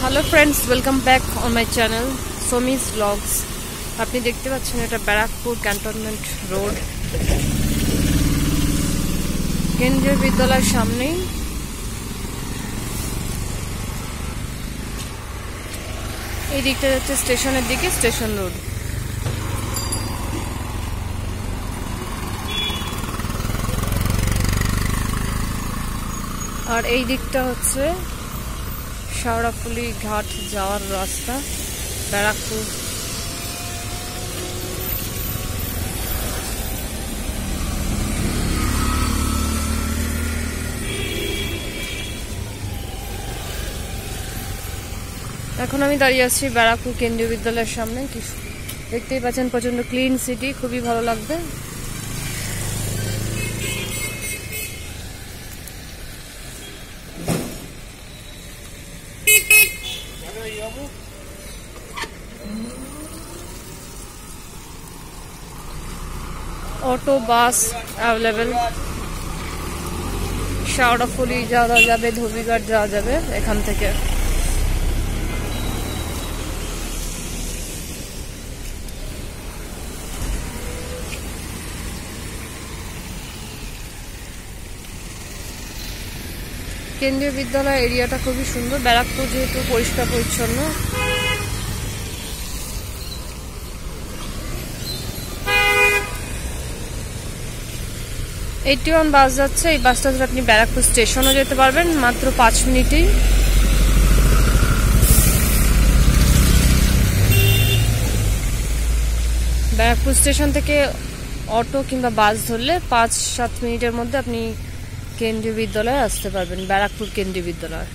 Hello friends, welcome back on my channel Somi's blogs. আপনি দেখতে পাচ্ছেন এটা ব্যারাকপুর ক্যান্টনমেন্ট রোড, কেন্দ্রীয় বিদ্যালয়ের সামনেই। এই দিকটা যাচ্ছে স্টেশনের দিকে, স্টেশন রোড। আর এই দিকটা হচ্ছে শেওড়াফুলি ঘাট যাওয়ার রাস্তা, ব্যারাকপুর। এখন আমি দাঁড়িয়ে আছি ব্যারাকপুর কেন্দ্রীয় বিদ্যালয়ের সামনে। কি দেখতেই পাচ্ছেন, প্রচন্ড ক্লিন সিটি, খুবই ভালো লাগবে। অটো বাস অ্যাভেলেবেল, শেওড়াফুলি যাওয়া যাবে, ধোবিঘাট যাওয়া যাবে এখান থেকে। কেন্দ্রীয় বিদ্যালয় এরিয়াটা খুবই সুন্দর। ব্যারাকপুর যেহেতু পরিষ্কার পরিচ্ছন্ন, এইটি-1 বাস যাচ্ছে। এই বাসটা ধরে আপনি ব্যারাকপুর স্টেশনও যেতে পারবেন মাত্র 5 মিনিটেই। ব্যারাকপুর স্টেশন থেকে অটো কিংবা বাস ধরলে 5-7 মিনিটের মধ্যে আপনি কেন্দ্রীয় বিদ্যালয়ে আসতে পারবেন, ব্যারাকপুর কেন্দ্রীয় বিদ্যালয়।